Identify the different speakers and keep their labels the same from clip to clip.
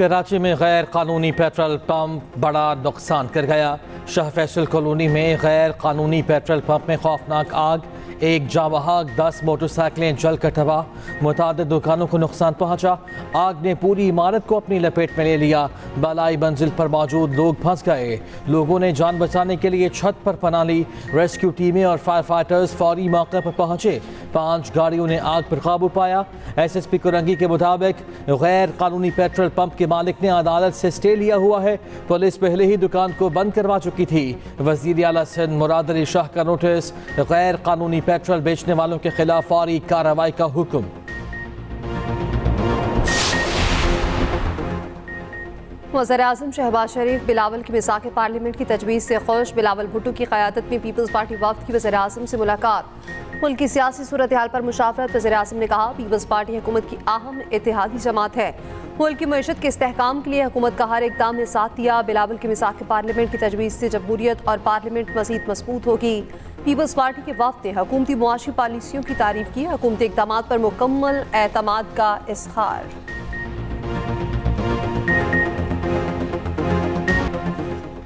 Speaker 1: कराची में गैर कानूनी पेट्रोल पंप बड़ा नुकसान कर गया। शाह फैसल कॉलोनी में गैर कानूनी पेट्रोल पंप में खौफनाक आग, एक जावहाक 10 मोटरसाइकिलें जल कर तबाह, मुतादिद दुकानों को नुकसान पहुंचा। आग ने पूरी इमारत को अपनी लपेट में ले लिया। बालाई मंजिल पर मौजूद लोग फंस गए। लोगों ने जान बचाने के लिए छत पर पनाह ली। रेस्क्यू टीमें और फायर फाइटर्स फौरी मौके पर पहुंचे। 5 गाड़ियों ने आग पर काबू पाया। SSP कुरंगी के मुताबिक गैर कानूनी पेट्रोल पंप के मालिक ने अदालत से स्टे लिया हुआ है। पुलिस पहले ही दुकान को बंद करवा चुकी थी। वज़ीर आला सिंध मुराद अली शाह का नोटिस, गैर कानूनी पेट्रोल बेचने वालों के खिलाफ फौरी कार्रवाई का हुक्म।
Speaker 2: वज़ीर-ए-आज़म शहबाज शरीफ बिलावल की मिसाक़ पार्लियामेंट की तजवीज़ से खुश। बिलावल भुट्टो की क़यादत में पीपल्स पार्टी वफ़द की वज़ीर-ए-आज़म से मुलाकात। मुल्क की सियासी सूरत हाल पर मुशावरत। वज़ीर-ए-आज़म ने कहा, पीपल्स पार्टी हुकूमत की अहम इत्तेहादी जमात है। मुल्क की मईशत के इस्तेहकाम के लिए हुकूमत का हर इक़दाम ने साथ दिया। बिलावल की मिसाक़ पार्लियामेंट की तजवीज़ से जमहूरियत और पार्लियामेंट मज़ीद मजबूत होगी। पीपल्स पार्टी के वफ़द ने हुकूमती मुआशी पॉलिसियों की तारीफ की। हुकूमती इक़दामात पर मुकम्मल एतमाद का इज़हार।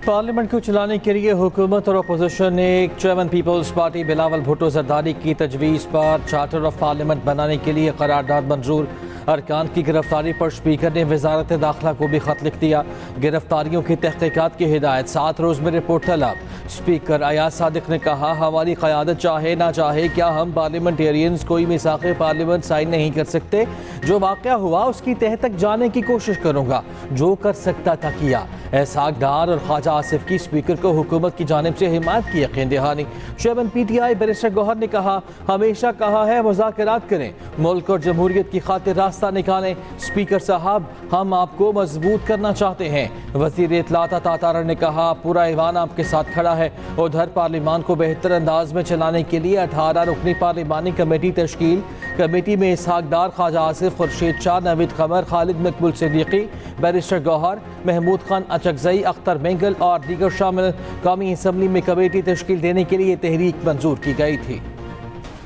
Speaker 1: पार्लियामेंट को चलाने के लिए हुकूमत और अपोजिशन ने चेयरमैन पीपल्स पार्टी बिलावल भुट्टो जरदारी की तजवीज़ पर चार्टर ऑफ पार्लियामेंट बनाने के लिए करारदाद मंजूर। अरकान की गिरफ्तारी पर स्पीकर ने वजारत दाखिला को भी खत लिख दिया। गिरफ्तारियों की तहकीकात की हिदायत, 7 रोज़ में रिपोर्ट तलब। स्पीकर अयाज सादिक ने कहा, हमारी क़यादत चाहे ना चाहे क्या हम पार्लियामेंटेरियंस कोई मिसाक़ पार्लियामेंट साइन नहीं कर सकते। जो वाक़या हुआ उसकी तह तक जाने की कोशिश करूँगा। जो कर सकता था किया। एहसाक डार और ख्वाजा आसिफ की स्पीकर को हुकूमत की जानिब से हिमायत की यकीन दहानी। चेयरमैन PTI बैरिस्टर गौहर ने कहा, हमेशा कहा है मुज़ाकरात करें, मुल्क और जमहूरियत की खातिर रास्ता निकालें। स्पीकर साहब, हम आपको मजबूत करना चाहते हैं। वज़ीर इत्तलात तातारा ने कहा, पूरा ईवान आपके साथ खड़ा है। उधर पार्लियामान को बेहतर अंदाज में चलाने के लिए 18 रुकनी पार्लिमानी कमेटी तश्कील। कमेटी में इसहाक डार, ख्वाजा आसिफ, खुर्शीद शाह, नवीद कमर, खालिद मकबूल सिद्दीकी, बैरिस्टर गौहर, महमूद खान अचकजई, अख्तर मेंगल और दीगर शामिल। कौमी असम्बली में कमेटी तश्कील देने के लिए तहरीक मंजूर की गई थी।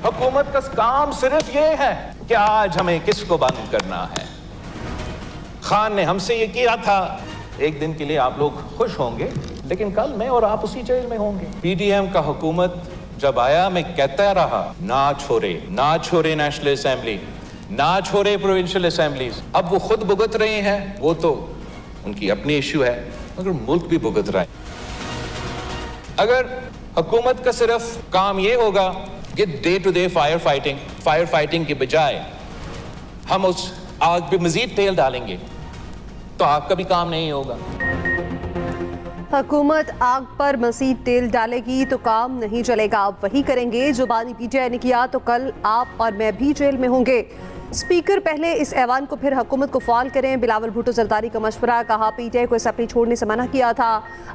Speaker 3: हुकूमत का काम सिर्फ ये है कि आज हमें किसको बंद करना है। खान ने हमसे ये किया था, एक दिन के लिए आप लोग खुश होंगे, लेकिन कल मैं और आप उसी जेल में होंगे। PDM का हुकूमत जब आया, मैं कहता रहा, ना छोड़े नेशनल असेंबली, ना छोड़े प्रोविंशियल असेंबलीज। अब वो खुद भुगत रहे हैं, वो तो उनकी अपनी इश्यू है, मगर मुल्क भी भुगत रहा है। अगर हुकूमत का सिर्फ काम ये होगा कि day to day fire fighting के बजाय हम उस आग पे मजीद तेल डालेंगे, तो आग का भी काम नहीं होगा।
Speaker 2: हुकूमत आग पर मज़ीद तेल डालेगी तो काम नहीं चलेगा। आप वही करेंगे जो बानी PTI ने किया, तो कल आप और मैं भी जेल में होंगे। स्पीकर, पहले इस ऐवान को फिर हुकूमत को फाल करें। बिलावल भुट्टो जरदारी का मशवरा। कहा, PTI को असेंबली छोड़ने से मना किया था,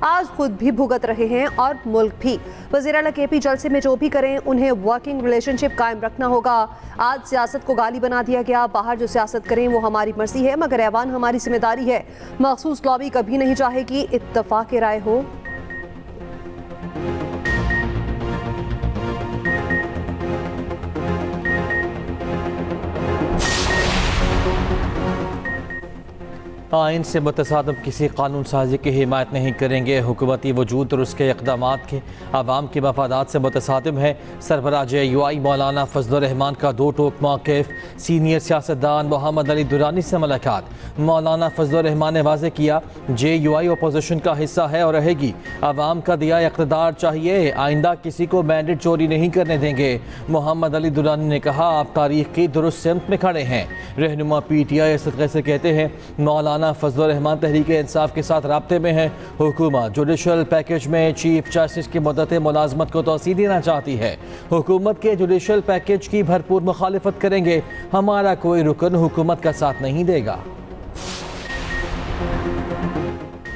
Speaker 2: आज खुद भी भुगत रहे हैं और मुल्क भी। वज़ीर आला KP जलसे में जो भी करें, उन्हें वर्किंग रिलेशनशिप कायम रखना होगा। आज सियासत को गाली बना दिया गया, बाहर जो सियासत करें वो हमारी मर्जी है, मगर ऐवान हमारी जिम्मेदारी है। मखसूस लॉबी कभी नहीं चाहेगी इत्तफाक राय हो।
Speaker 1: आइन से मुतसादम किसी कानून साजी की हिमायत नहीं करेंगे। हुकूमती वजूद और उसके इक़दामात के आवाम के मफादात से मुतसादिम है। सरबराह JUI मौलाना फजलुर रहमान का 2 टोक मौक़िफ़। सीनियर सियासतदान मोहम्मद अली दुरानी से मुलाकात। मौलाना फजलुर रहमान ने वाज़ेह किया, JUI अपोजिशन का हिस्सा है और रहेगी। आवाम का दिया इक़्तिदार चाहिए, आइंदा किसी को मैंडेट चोरी नहीं करने देंगे। मोहम्मद अली दुरानी ने कहा, आप तारीख़ की दुरुस्त सिमत में खड़े हैं। रहनुमा PTI सदक़े से कहते हैं, मौलाना फजलुर रहमान तहरीक इंसाफ के साथ राब्ते में है। हुकूमत जुडिशल पैकेज में चीफ जस्टिस की मुद्दत मुलाजमत को तोसी देना चाहती है। हुकूमत के जुडिशल पैकेज की भरपूर मुखालिफत करेंगे। हमारा कोई रुकन हुकूमत का साथ नहीं देगा।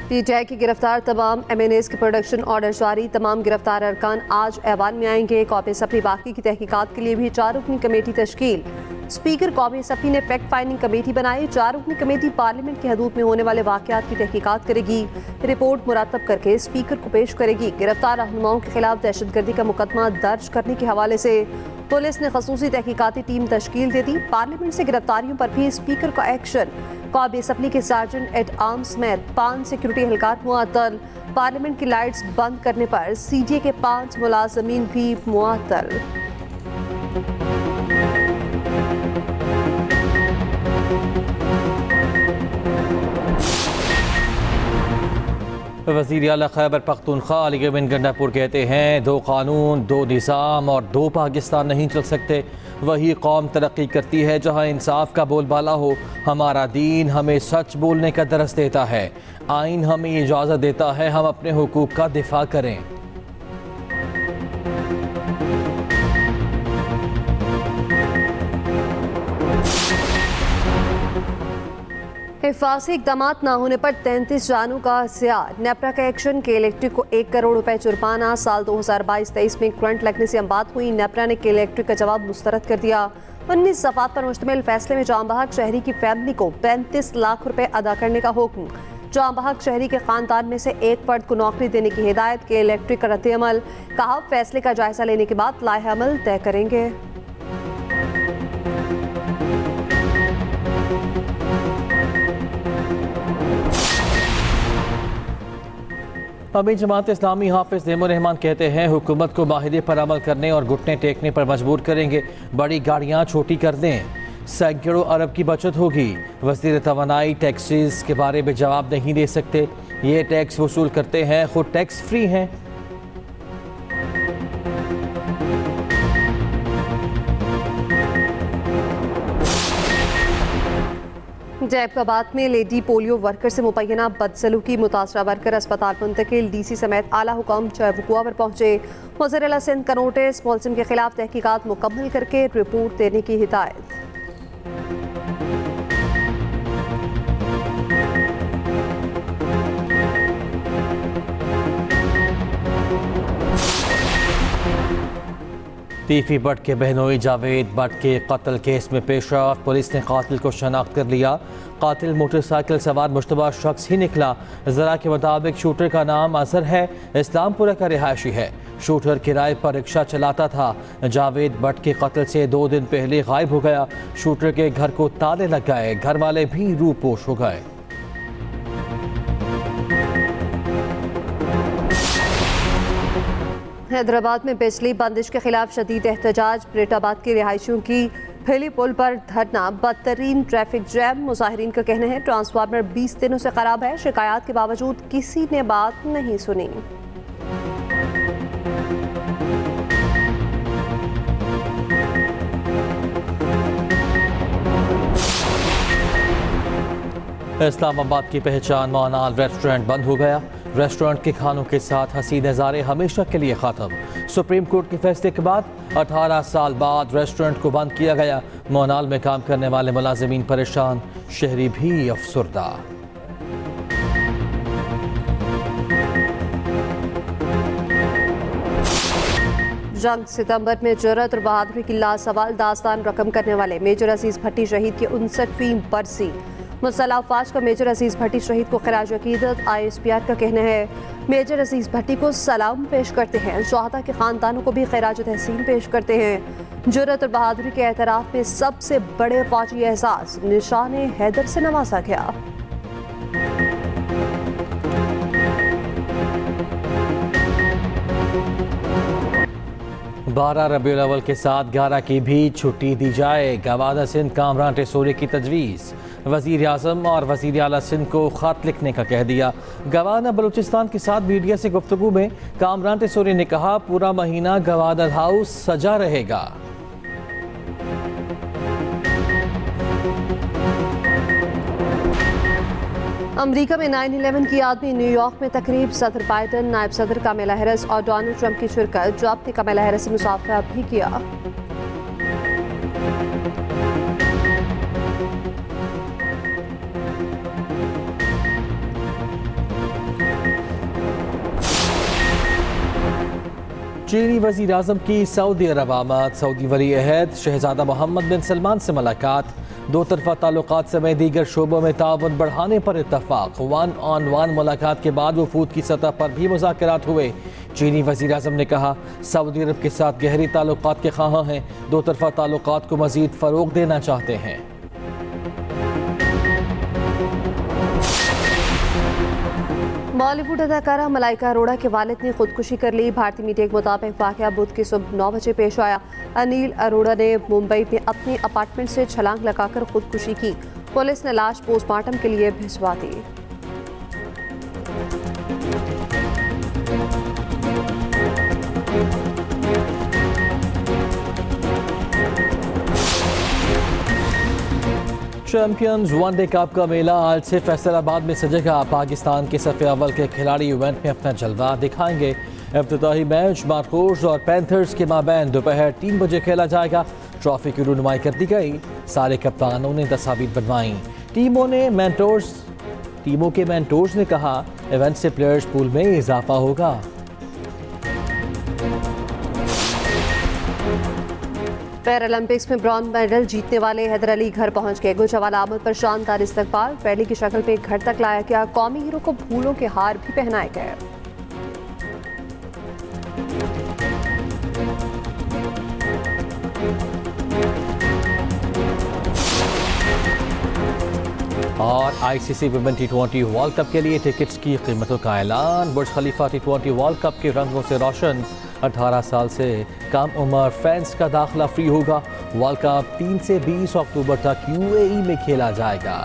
Speaker 2: PTI की गिरफ्तार तमाम MNAs के प्रोडक्शन ऑर्डर जारी। तमाम गिरफ्तार अरकान आज ऐवान में आएंगे। कौमी असम्बली वाक़ई की तहकीकात के लिए भी 4 रुकनी कमेटी तश्कील। स्पीकर, कौमी असम्बली ने फैक्ट फाइंडिंग कमेटी बनाई। 4 रुकनी कमेटी पार्लियामेंट की हदूद में होने वाले वाक़यात की तहकीकात करेगी। रिपोर्ट मुरतब करके स्पीकर को पेश करेगी। गिरफ्तार रहनुमाओं के खिलाफ दहशतगर्दी का मुकदमा दर्ज करने के हवाले से पुलिस ने खसूसी तहकीकाती टीम तश्कील दे दी। पार्लियामेंट से गिरफ्तारियों पर भी स्पीकर का एक्शन। कौमी असम्बली के सार्जेंट एट आर्म्स समेत 5 सिक्योरिटी एहलकार मुअत्तल। पार्लियामेंट की लाइट्स बंद करने पर CDA के 5 मुलाजमीन भी मुअत्तल।
Speaker 1: वज़ीर आला खैबर पख्तूनख्वा अली बिन गंडापुर कहते हैं 2 कानून 2 निज़ाम और 2 पाकिस्तान नहीं चल सकते। वही कौम तरक्की करती है जहाँ इंसाफ का बोलबाला हो। हमारा दीन हमें सच बोलने का दरस देता है। आइन हमें इजाज़त देता है हम अपने हुकूक का दिफा करें।
Speaker 2: हिफाजी इकदाम न होने पर 33 जानों का सियार। नेपरा का एक्शन के इलेक्ट्रिक को 1 करोड़ रुपए जुर्माना। साल 2022-23 में करंट लगने से बात हुई। नेपरा ने के इलेक्ट्रिक का जवाब मुस्तरद कर दिया। 19 सफ़ात पर मुश्तमिल फैसले में जाम बहक शहरी की फैमिली को 35 लाख रुपए अदा करने का हुक्म। जाम बहक शहरी के खानदान में से एक फर्द को नौकरी देने की हिदायत। के इलेक्ट्रिक का रद्द-ए-अमल। कहा फैसले का जायजा लेने के बाद लाए-अमल तय करेंगे।
Speaker 1: अमीर जमात इस्लामी हाफिज नेमुर रहमान कहते हैं हुकूमत को माहिदे पर अमल करने और घुटने टेकने पर मजबूर करेंगे। बड़ी गाड़ियाँ छोटी कर दें, सैकड़ों अरब की बचत होगी। वज़ीर तवानाई टैक्सेस के बारे में जवाब नहीं दे सकते। ये टैक्स वसूल करते हैं, खुद टैक्स फ्री हैं।
Speaker 2: जैकबाबाद में लेडी पोलियो वर्कर से मुबैना बदसलूकी। मुतासरा वर्कर अस्पताल मुंतकिल। DC समेत आला हुकाम चौबुकुआ पर पहुंचे। वज़ीर आला सिंध का नोटिस। मुलजिम के खिलाफ तहकीकात मुकम्मल करके रिपोर्ट देने की हिदायत।
Speaker 1: तीफी भट्ट के बहनोई जावेद भट्ट के कत्ल केस में पेशरफ। पुलिस ने कातिल को शनाख्त कर लिया। कातिल मोटरसाइकिल सवार मुश्तबा शख्स ही निकला। जरा के मुताबिक शूटर का नाम अजहर है, इस्लामपुरा का रिहायशी है। शूटर किराए पर रिक्शा चलाता था। जावेद भट्ट के कत्ल से 2 दिन पहले गायब हो गया। शूटर के घर को ताले लग गए। घर वाले भी रूपोश हो गए।
Speaker 2: हैदराबाद में बिजली बंदिश के खिलाफ शदीद एहतजाज। ब्रेटाबाद के रिहायशियों की फेली पुल पर धरना। बदतरीन ट्रैफिक जैम। मुजाहिरीन का कहना है ट्रांसफार्मर 20 दिनों से खराब है। शिकायत के बावजूद किसी ने बात नहीं सुनी।
Speaker 1: इस्लामाबाद की पहचान मोनाल रेस्टोरेंट बंद हो गया। रेस्टोरेंट के खानों के साथ हसी नज़ारे हमेशा के लिए ख़त्म। सुप्रीम कोर्ट के फैसले के बाद 18 साल बाद रेस्टोरेंट को बंद किया गया। मोनाल में काम करने वाले मुलाजिमीन परेशान, शहरी भी अफसरदा।
Speaker 2: जंग सितंबर में जुर्रत और बहादुरी की लासवाल दास्तान रकम करने वाले मेजर अजीज भट्टी शहीद की 59वीं बरसी। मुसल्लह अफवाज का मेजर अजीज भट्टी शहीद को खिराज अकीदत। ISPR का कहना है मेजर अजीज भट्टी को सलाम पेश करते हैं। शहादा के खानदानों को भी खिराज तहसीन पेश करते हैं। जुर्रत और बहादुरी के एतराफ़ में सबसे बड़े फौजी एहसास निशान हैदर से नवाजा गया।
Speaker 1: 12 रबीउल अव्वल के साथ 11 की भी छुट्टी दी जाए। गवादर सिंध कामरान टेसोरी की तजवीज़। वज़ीर आज़म और वज़ीर आला सिंध को ख़त लिखने का कह दिया। गवादर बलूचिस्तान के साथ मीडिया से गुफ्तगू में कामरान टेसोरी ने कहा पूरा महीना गवादर हाउस सजा रहेगा।
Speaker 2: अमरीका में 9/11 की याद में न्यूयॉर्क में तकरीब। सदर बाइडन, नायब सदर कमला हैरिस और डोनाल्ड ट्रंप की शिरकत। ट्रंप ने कमला हैरिस से मुसाफिरा भी किया।
Speaker 1: चीनी वज़ीर आज़म की सऊदी अरब आमद। सऊदी वली अहद शहजादा मोहम्मद बिन सलमान से मुलाकात। 2 तरफ़ा ताल्लुकात समेत दीगर शोबों में ताउन बढ़ाने पर इत्तफ़ाक़। 1-on-1 मुलाकात के बाद वफूद की सतह पर भी मुज़ाकरात हुए। चीनी वज़ीर आज़म ने कहा सऊदी अरब के साथ गहरी ताल्लुकात के ख़्वाह हैं। 2 तरफ़ा ताल्लुकात को मज़ीद फ़रोग़ देना चाहते हैं।
Speaker 2: बॉलीवुड अदाकारा मलाइका अरोड़ा के वालिद ने खुदकुशी कर ली। भारतीय मीडिया के मुताबिक वाकया बुध की सुबह 9 बजे पेश आया। अनिल अरोड़ा ने मुंबई में अपने अपार्टमेंट से छलांग लगाकर खुदकुशी की। पुलिस ने लाश पोस्टमार्टम के लिए भिजवा दी।
Speaker 1: चैंपियंस वनडे कप का मेला आज से फैसलाबाद में सजेगा। पाकिस्तान के सफ़े अव्वल के खिलाड़ी इवेंट में अपना जलवा दिखाएंगे। इब्तिदाई मैच मार्कोस और पैंथर्स के माबैन दोपहर 3 बजे खेला जाएगा। ट्रॉफी की रुनुमाई कर दी गई। सारे कप्तानों ने तस्वीर बनवाई। टीमों के मेंटोर्स ने कहा इवेंट से प्लेयर्स पूल में इजाफा होगा।
Speaker 2: पैरालंपिक्स में ब्रॉन्ज मेडल जीतने वाले हैदर अली घर पहुंच गए। गुजरावाला आमद पर शानदार इस्तकबाल। रैली की शक्ल पे घर तक लाया गया। कौमी हीरो को फूलों के हार भी पहनाए गए।
Speaker 1: और ICC women T20 world cup के लिए टिकट्स की कीमतों का ऐलान। बुर्ज खलीफा T20 वर्ल्ड कप के रंगों से रोशन। 18 साल से कम उम्र फैंस का दाखिला फ्री होगा। वर्ल्ड कप 3 से 20 अक्टूबर तक UAE में खेला जाएगा।